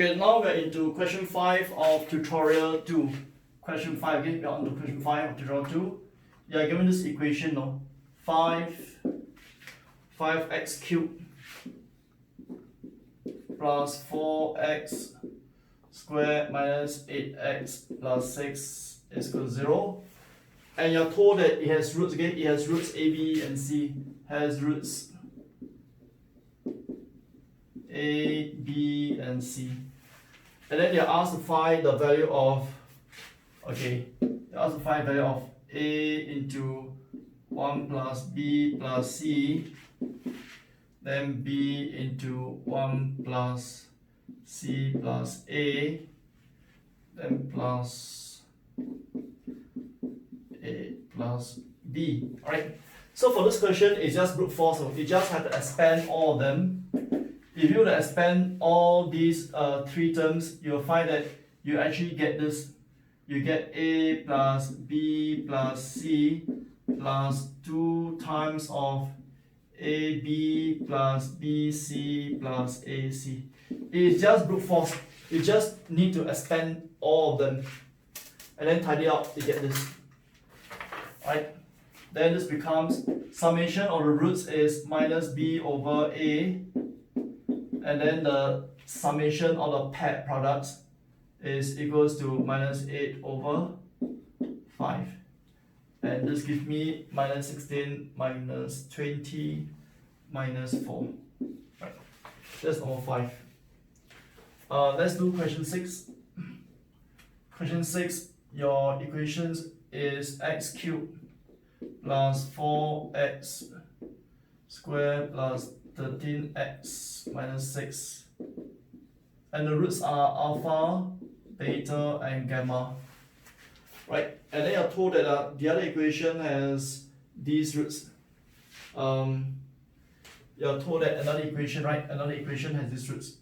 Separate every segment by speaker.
Speaker 1: Okay, now we're into question 5 of tutorial 2. Question 5, okay, we're on to question 5 of tutorial 2. You are given this equation, no? 5x cubed plus 4x squared minus 8x plus 6 is equal to 0. And you're told that it has roots, okay? It has roots a, b, and c. Has roots a, b, and c. And then you're asked to find the value of, okay, you're asked to find the value of a into 1 plus b plus c, then b into 1 plus c plus a, then plus a plus b. Alright, so for this question, it's just brute force, so you just have to expand all of them. If you were to expand all these three terms, you'll find that you actually get this. You get a plus b plus c plus 2 times of ab plus bc plus ac. It's just brute force. You just need to expand all of them and then tidy up to get this. Right? Then this becomes summation of the roots is minus b over a, and then the summation of the paired products is equals to minus 8 over 5. And this gives me minus 16 minus 20 minus 4. Right. That's number 5. Let's do question 6. Question 6, your equations is x cubed plus 4x squared plus 13x minus 6. And the roots are alpha, beta, and gamma. Right? And then you're told that the other equation has these roots. You're told that another equation, right? Another equation has these roots.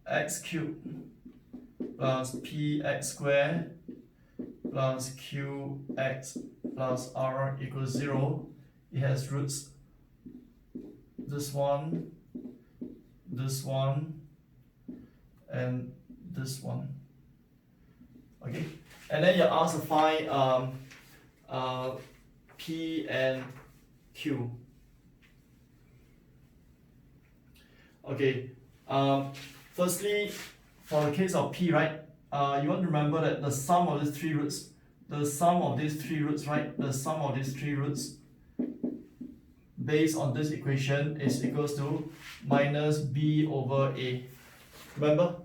Speaker 1: X cubed plus px squared plus qx plus r equals 0. It has roots this one, and this one. Okay, and then you're asked to find p and q. Okay, firstly, for the case of p, right? You want to remember that the sum of these three roots, right? The sum of these three roots based on this equation is equals to minus b over a. Remember,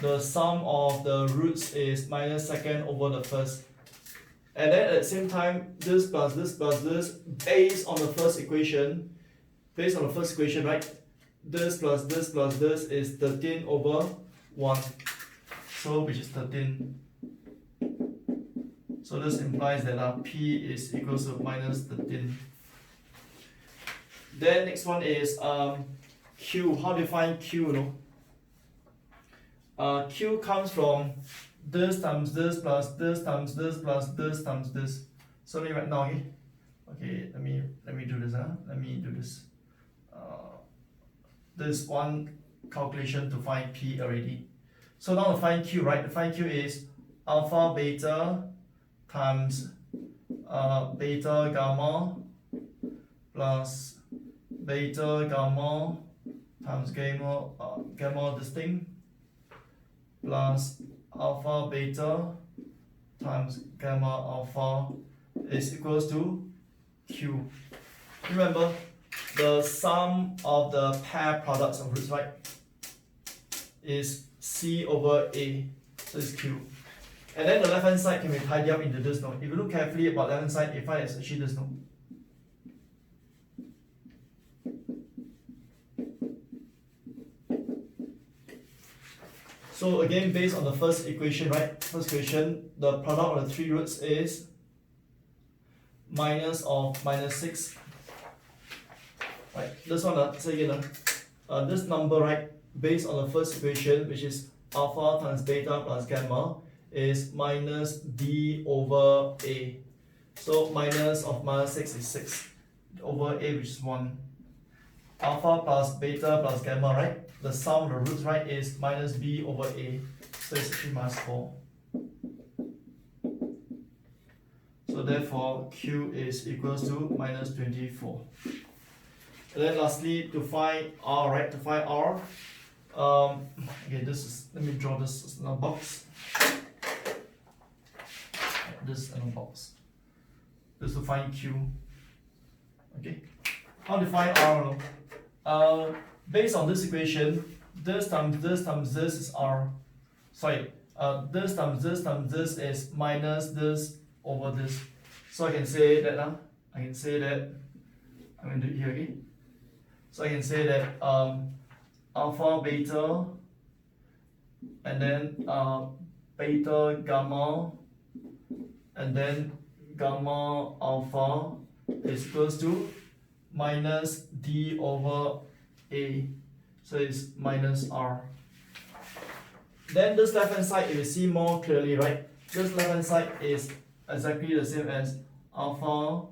Speaker 1: the sum of the roots is minus second over the first. And then at the same time, this plus this plus this, based on the first equation, right? This plus this plus this is 13 over 1. So which is 13. So this implies that p is equals to minus 13. Then next one is q. How do you find q? No? Q comes from this times this plus this times this plus this times this. So let me write now, okay? Okay, let me do this. Let me do this. This one calculation to find p already. So now to find q, right? To find q is alpha beta times beta gamma plus beta gamma times gamma this thing plus alpha beta times gamma alpha is equals to q. Remember, the sum of the pair products of roots, right, is c over a, so it's q. And then the left hand side can be tidied up into this note. If you look carefully about the left hand side, you find it's actually this note. So again, based on the first equation, right? First equation, the product of the three roots is minus of minus 6. Right, this one, say again, this number, right, based on the first equation, which is alpha times beta plus gamma, is minus d over a. So minus of minus 6 is 6 over a, which is 1. Alpha plus beta plus gamma, right? the sum of the roots, right, is minus b over a. So it's 3 minus 4. So therefore, q is equals to minus 24. And then lastly, to find r, right, to find r, okay, this is, let me draw this in a box. This in a box. This to find q. Okay, how to find r? Based on this equation, this times this times this is r. Sorry, this times this times this is minus this over this. So I can say that I'm going to do it here again. So I can say that alpha, beta, and then beta, gamma, and then gamma alpha is equals to minus d over a. So it's minus r. Then this left hand side, if you see more clearly, right? This left hand side is exactly the same as alpha,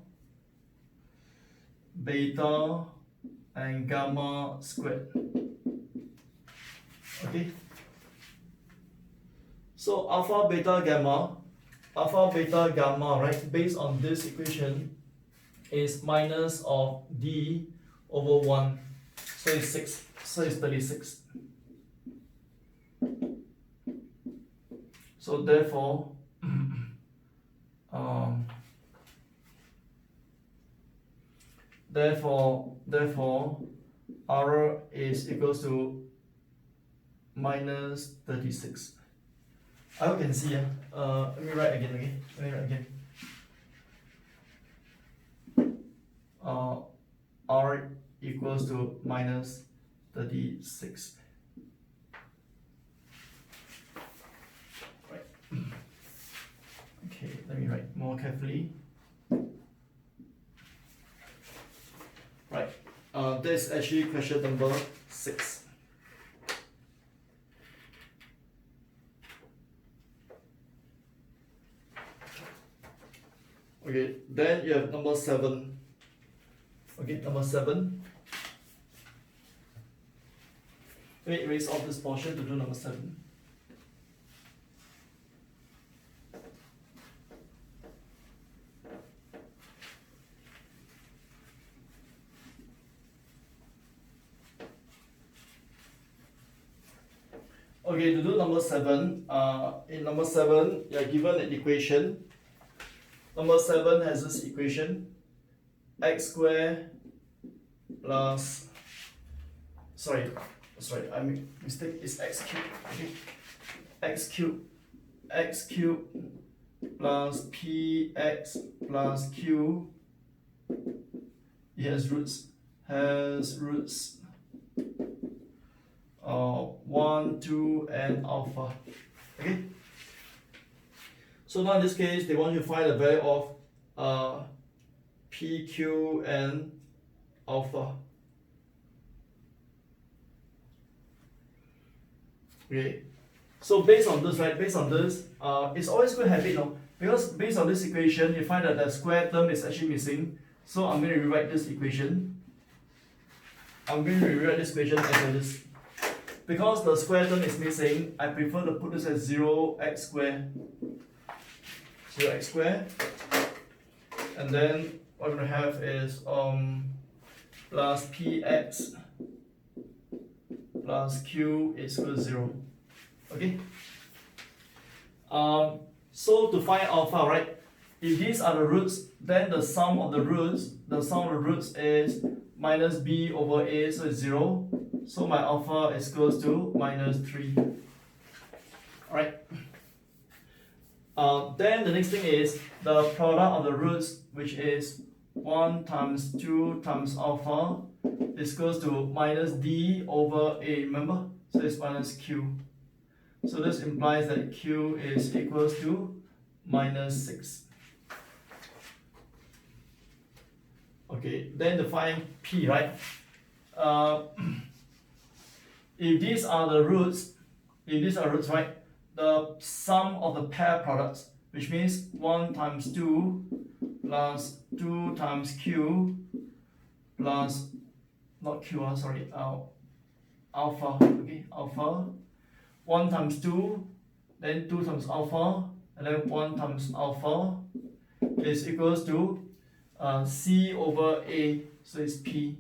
Speaker 1: beta, and gamma squared. Okay. So alpha, beta, gamma, right, based on this equation is minus of d over 1. So it's 6. So it's 36. So therefore, therefore, r is equals to minus 36. I hope you can see. Let me write again. Okay, let me write again. R equals to minus 36. Right. Okay, let me write more carefully. Right. This is actually question number 6. Okay, then you have number 7. Okay, number 7. Let me erase off this portion to do number 7. Okay, to do number 7, in number 7, you are given an equation. Number 7 has this equation, x squared plus, sorry, I made a mistake, it's x cubed, okay? x cubed plus px plus q, it has roots 1, 2, and alpha, okay? So now in this case, they want you to find the value of p, q, and alpha. Okay. So based on this, right? Based on this, it's always good habit, no? Because based on this equation, you find that the square term is actually missing. So I'm going to rewrite this equation. I'm going to rewrite this equation as this. Because the square term is missing, I prefer to put this as 0x squared. 0x squared, and then what we're going to have is plus px plus q is equal to 0. Okay. So to find alpha, right? If these are the roots, then the sum of the roots is minus b over a, so it's 0. So my alpha is equals to minus 3. All right. Then the next thing is the product of the roots, which is 1 times 2 times alpha is equals to minus d over a, remember? So it's minus q. So this implies that q is equals to minus 6. Okay, then to find p, right? If these are the roots, right? The sum of the pair products, which means 1 times 2 plus 2 times q plus, not q, sorry, alpha, okay, alpha, 1 times 2, then 2 times alpha, and then 1 times alpha is equals to C over A, so it's P.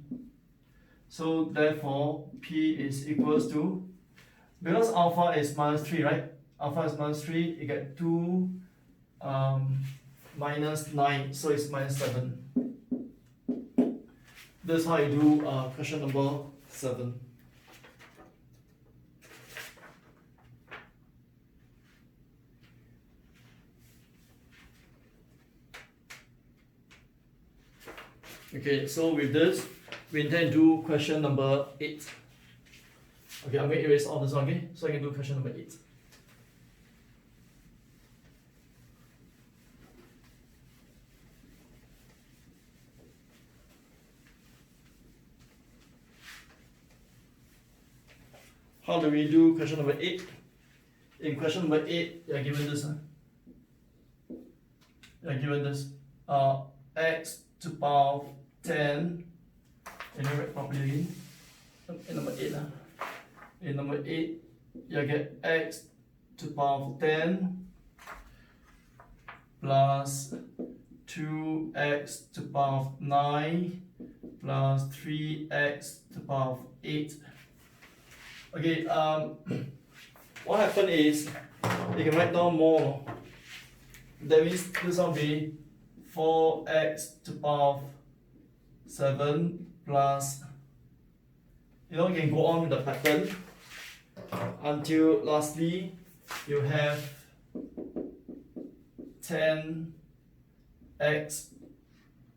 Speaker 1: So therefore, P is equals to, because alpha is minus 3, right? Alpha is minus 3, you get 2 minus 9, so it's minus 7. That's how you do question number 7. Okay, so with this, we intend to do question number 8. Okay, I'm going to erase all this one, okay? So I can do question number 8. How do we do question number 8? In question number 8, you are given this. You are given this. X to the power of 10. Can you write properly again? In number 8. In number 8, you get x to the power of 10 plus 2x to the power of 9 plus 3x to the power of 8. Okay, what happened is you can write down more. That means this will be 4x to the power of 7 plus, you can go on with the pattern until lastly you have 10x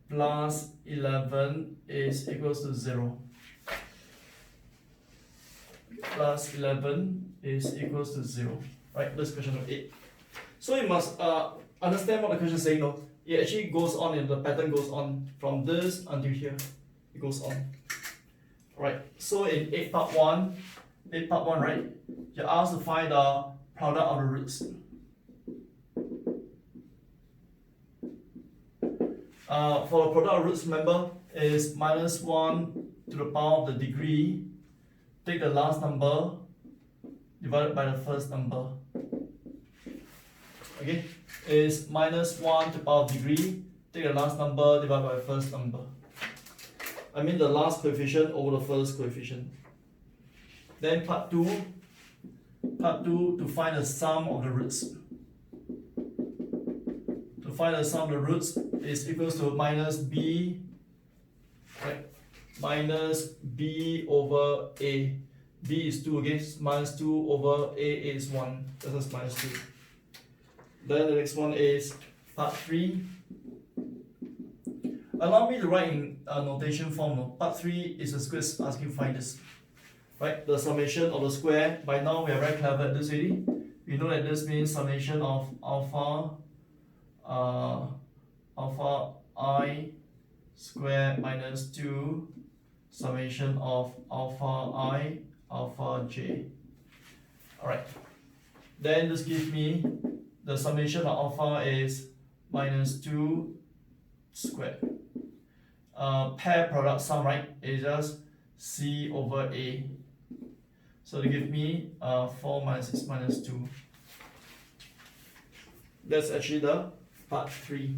Speaker 1: plus 11 is equals to 0. Plus 11 is equals to 0. Right, that's question number 8. So you must understand what the question is saying. No, it actually goes on, and the pattern goes on from this until here. It goes on. Right. So in 8 part 1, right, you're asked to find the product of the roots. For the product of roots, remember, is minus 1 to the power of the degree. Take the last number divided by the first number. Okay, is minus 1 to the power of degree. Take the last number divided by the first number. I mean the last coefficient over the first coefficient. Then part 2, to find the sum of the roots. To find the sum of the roots is equals to minus b, right? Minus b over a. B is 2, okay? Minus 2 over a is 1. This is minus 2. Then the next one is part 3. Allow me to write in a notation form. No? Part 3 is a square asking find this. Right? The summation of the square. By now we are very clever at this already. We know that this means summation of alpha I square minus 2 summation of alpha I alpha j. Alright. Then this gives me the summation of alpha is minus 2 squared. Pair product sum, right, is just C over A. So they give me 4 minus 6 minus 2. That's actually the part 3.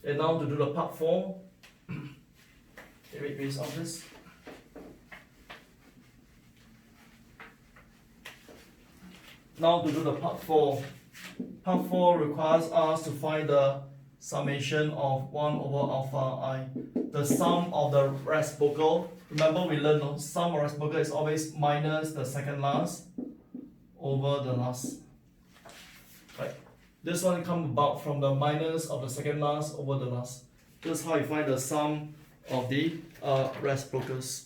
Speaker 1: And now to do the part 4. Wait, on this. Now to do the part 4. Part 4 requires us to find the summation of 1 over alpha I. The sum of the reciprocal. Remember we learned no? Sum of reciprocal is always minus the second last over the last. Right. This one comes about from the minus of the second last over the last. This is how you find the sum of the reciprocals.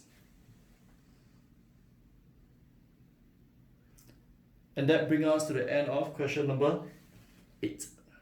Speaker 1: And that brings us to the end of question number 8.